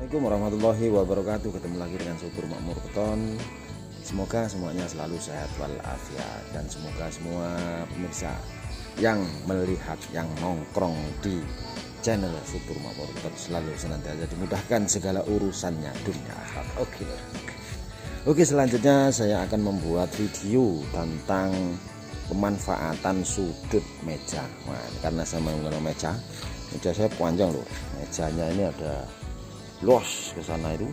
Assalamualaikum warahmatullahi wabarakatuh. Ketemu lagi dengan Subur Makmur Beton. Semoga semuanya selalu sehat walafiat, dan semoga semua pemirsa yang melihat, yang nongkrong di channel Subur Makmur Beton selalu senantiasa dimudahkan segala urusannya dunia akhirat. Oke, selanjutnya saya akan membuat video tentang pemanfaatan sudut meja. Nah, karena saya menggunakan meja saya panjang loh. Mejanya ini ada luas ke sana itu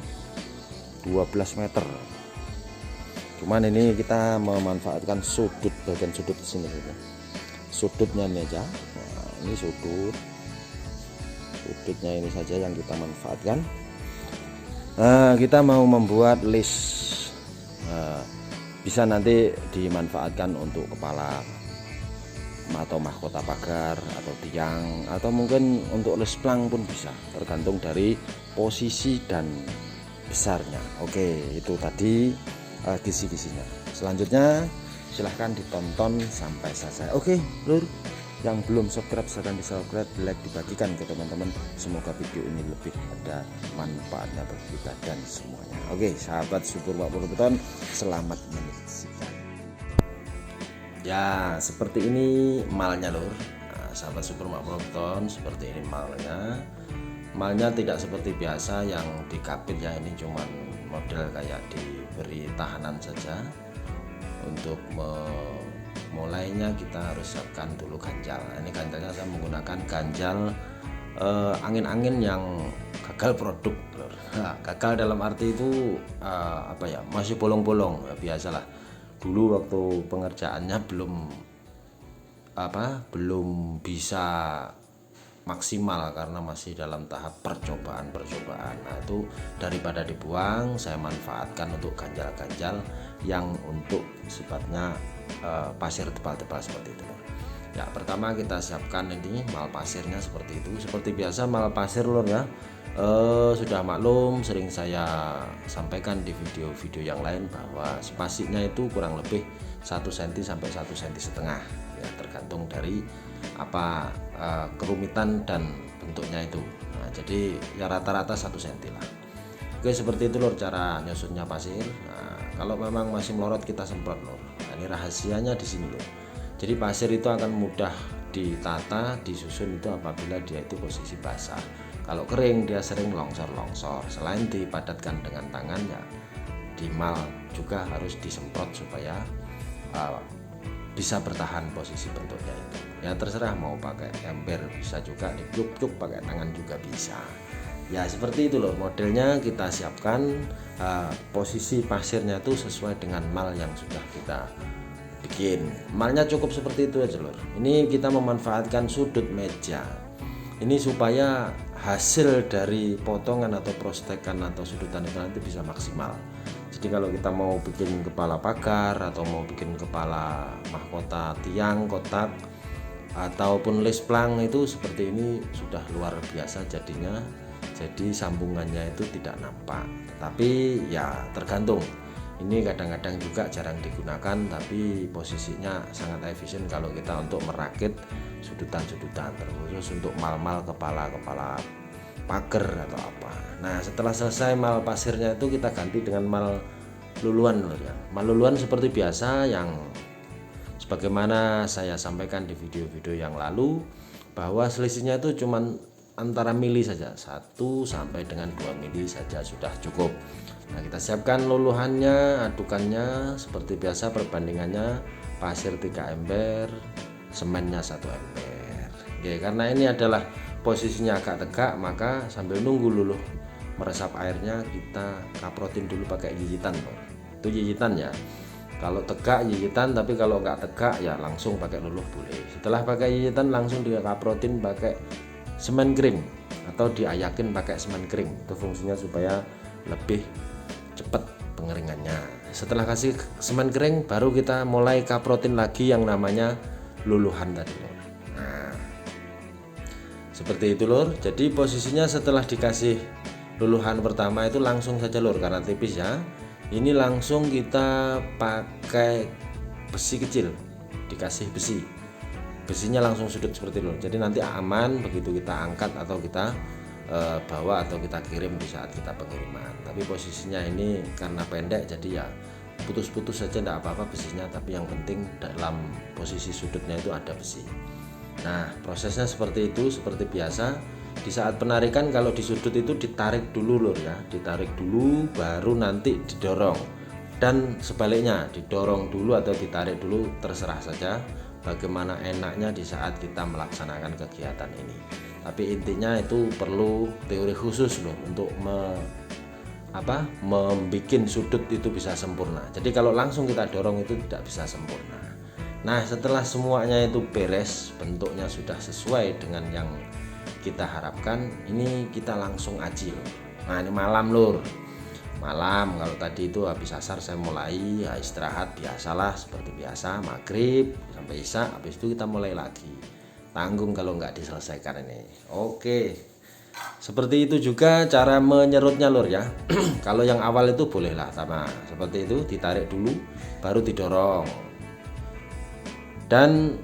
12 meter. Cuman ini kita memanfaatkan sudut, bagian sudut sini gitu. Sudutnya meja. Nah, ini sudutnya ini saja yang kita manfaatkan. Nah, kita mau membuat list. Bisa nanti dimanfaatkan untuk kepala atau mahkota pagar atau tiang, atau mungkin untuk lesplang pun bisa, tergantung dari posisi dan besarnya. Oke, itu tadi kisi-kisinya. Selanjutnya silahkan ditonton sampai selesai. Oke lur, yang belum subscribe silahkan di subscribe, like, dibagikan ke teman-teman. Semoga video ini lebih ada manfaatnya bagi kita dan semuanya. Oke, sahabat Subur Makmur Beton, selamat menyaksikan. Ya, seperti ini malnya lur. Nah, sahabat Subur Makmur Beton, seperti ini malnya. Malnya tidak seperti biasa yang dikapit ya, ini cuman model kayak diberi tahanan saja. Untuk mulainya kita harus siapkan dulu ganjal. Nah, ini ganjalnya saya menggunakan ganjal angin-angin yang gagal produk. Nah, gagal dalam arti itu apa ya, masih bolong-bolong ya, biasalah. Dulu waktu pengerjaannya belum bisa maksimal karena masih dalam tahap percobaan. Nah, itu daripada dibuang, saya manfaatkan untuk ganjal-ganjal yang untuk sifatnya pasir tebal-tebal seperti itu. Ya, pertama kita siapkan ini mal pasirnya seperti itu. Seperti biasa mal pasir lur ya. Sudah maklum, sering saya sampaikan di video-video yang lain bahwa spasinya itu kurang lebih 1 cm sampai 1,5 cm ya, tergantung dari apa kerumitan dan bentuknya itu. Nah, jadi ya rata-rata 1 cm lah. Oke, seperti itu lur cara nyusunnya pasir. Nah, kalau memang masih melorot kita semprot lur. Nah, ini rahasianya di sini lur. Jadi pasir itu akan mudah ditata, disusun itu apabila dia itu posisi basah. Kalau kering dia sering longsor-longsor. Selain dipadatkan dengan tangan ya, di mal juga harus disemprot supaya bisa bertahan posisi bentuknya itu. Ya terserah mau pakai ember bisa juga, dipluk-pluk pakai tangan juga bisa. Ya seperti itu loh modelnya. Kita siapkan posisi pasirnya itu sesuai dengan mal yang sudah kita bikin. Malnya cukup seperti itu aja lor. Ini kita memanfaatkan sudut meja ini supaya hasil dari potongan atau prostekan atau sudutan itu nanti bisa maksimal. Jadi kalau kita mau bikin kepala pagar atau mau bikin kepala mahkota tiang, kotak ataupun lesplang itu seperti ini sudah luar biasa jadinya. Jadi sambungannya itu tidak nampak, tetapi ya tergantung. Ini kadang-kadang juga jarang digunakan, tapi posisinya sangat efisien kalau kita untuk merakit sudutan-sudutan, terkhusus untuk mal-mal kepala pagar atau apa. Nah, setelah selesai mal pasirnya itu kita ganti dengan mal luluan ya. Mal luluan seperti biasa yang sebagaimana saya sampaikan di video-video yang lalu, bahwa selisihnya itu cuman antara mili saja, 1 sampai dengan 2 mili saja sudah cukup. Nah, kita siapkan luluhannya, adukannya seperti biasa, perbandingannya pasir 3 ember, semennya 1 ember. Oke, karena ini adalah posisinya agak tegak, maka sambil nunggu luluh meresap airnya kita kaprotin dulu pakai gigitan. Itu gigitan ya. Kalau tegak gigitan, tapi kalau nggak tegak ya langsung pakai luluh boleh. Setelah pakai gigitan langsung dikaprotin pakai semen kering atau diayakin pakai semen kering. Itu fungsinya supaya lebih cepat pengeringannya. Setelah kasih semen kering baru kita mulai kaprotin lagi yang namanya luluhan tadi lor. Nah, seperti itu lor. Jadi posisinya setelah dikasih luluhan pertama itu langsung saja lor, karena tipis ya. Ini langsung kita pakai besi kecil, dikasih besinya langsung sudut seperti itu. Jadi nanti aman begitu kita angkat atau kita bawa atau kita kirim di saat kita pengiriman. Tapi posisinya ini karena pendek jadi ya putus-putus saja tidak apa-apa besinya, tapi yang penting dalam posisi sudutnya itu ada besi. Nah, prosesnya seperti itu, seperti biasa. Di saat penarikan kalau di sudut itu ditarik dulu lur ya, ditarik dulu baru nanti didorong, dan sebaliknya didorong dulu atau ditarik dulu, terserah saja bagaimana enaknya di saat kita melaksanakan kegiatan ini. Tapi intinya itu perlu teori khusus loh untuk membuat sudut itu bisa sempurna. Jadi kalau langsung kita dorong itu tidak bisa sempurna. Nah, setelah semuanya itu beres, bentuknya sudah sesuai dengan yang kita harapkan, ini kita langsung aji loh. Nah, ini malam lur, malam. Kalau tadi itu habis asar saya mulai ya, istirahat biasalah seperti biasa, maghrib sampai isya, habis itu kita mulai lagi. Tanggung kalau nggak diselesaikan ini. Oke, seperti itu juga cara menyerutnya lur ya. Kalau yang awal itu bolehlah sama seperti itu, ditarik dulu baru didorong, dan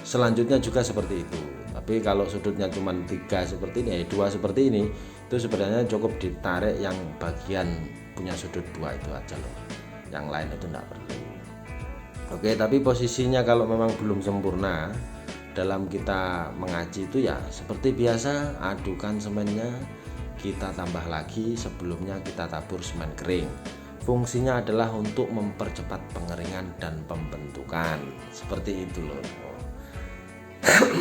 selanjutnya juga seperti itu. Tapi kalau sudutnya cuma 3 seperti ini, 2 seperti ini, itu sebenarnya cukup ditarik yang bagian punya sudut 2 itu aja loh, yang lain itu enggak perlu. Oke, tapi posisinya kalau memang belum sempurna dalam kita mengaji itu ya seperti biasa, adukan semennya, kita tambah lagi, sebelumnya kita tabur semen kering. Fungsinya adalah untuk mempercepat pengeringan dan pembentukan, seperti itu loh.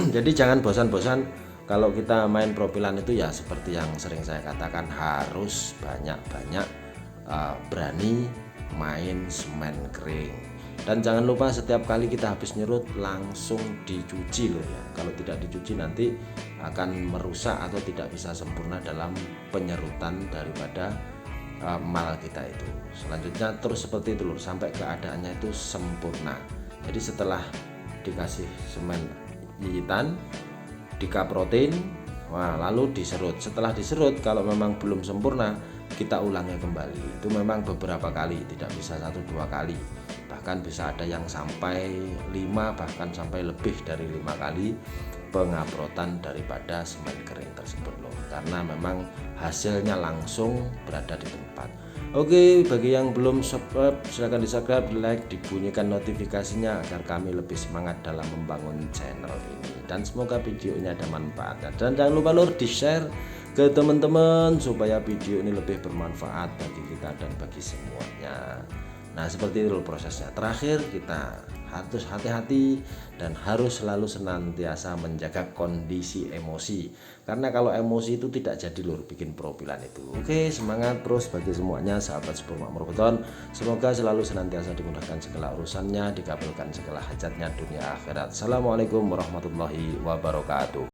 Jadi jangan bosan-bosan kalau kita main profilan itu ya, seperti yang sering saya katakan, harus banyak-banyak berani main semen kering. Dan jangan lupa setiap kali kita habis nyerut langsung dicuci loh ya. Kalau tidak dicuci nanti akan merusak atau tidak bisa sempurna dalam penyerutan daripada mal kita itu. Selanjutnya terus seperti itu loh, sampai keadaannya itu sempurna. Jadi setelah dikasih semen gigitan, dikaprotin, lalu diserut. Setelah diserut kalau memang belum sempurna, kita ulangi kembali. Itu memang beberapa kali, tidak bisa 1-2 kali, bahkan bisa ada yang sampai 5, bahkan sampai lebih dari 5 kali pengaprotan daripada semen kering tersebut loh, karena memang hasilnya langsung berada di tempat. Oke, bagi yang belum subscribe silahkan di subscribe, di like, dibunyikan notifikasinya agar kami lebih semangat dalam membangun channel ini, dan semoga video ini ada manfaatnya. Dan jangan lupa lur di share ke teman-teman supaya video ini lebih bermanfaat bagi kita dan bagi semuanya. Nah, seperti itu prosesnya. Terakhir, kita harus hati-hati dan harus selalu senantiasa menjaga kondisi emosi, karena kalau emosi itu tidak jadi lur bikin profilan itu. Oke, semangat terus bagi semuanya sahabat Sepur Makmur Beton. Semoga selalu senantiasa dimudahkan segala urusannya, dikabulkan segala hajatnya dunia akhirat. Assalamualaikum warahmatullahi wabarakatuh.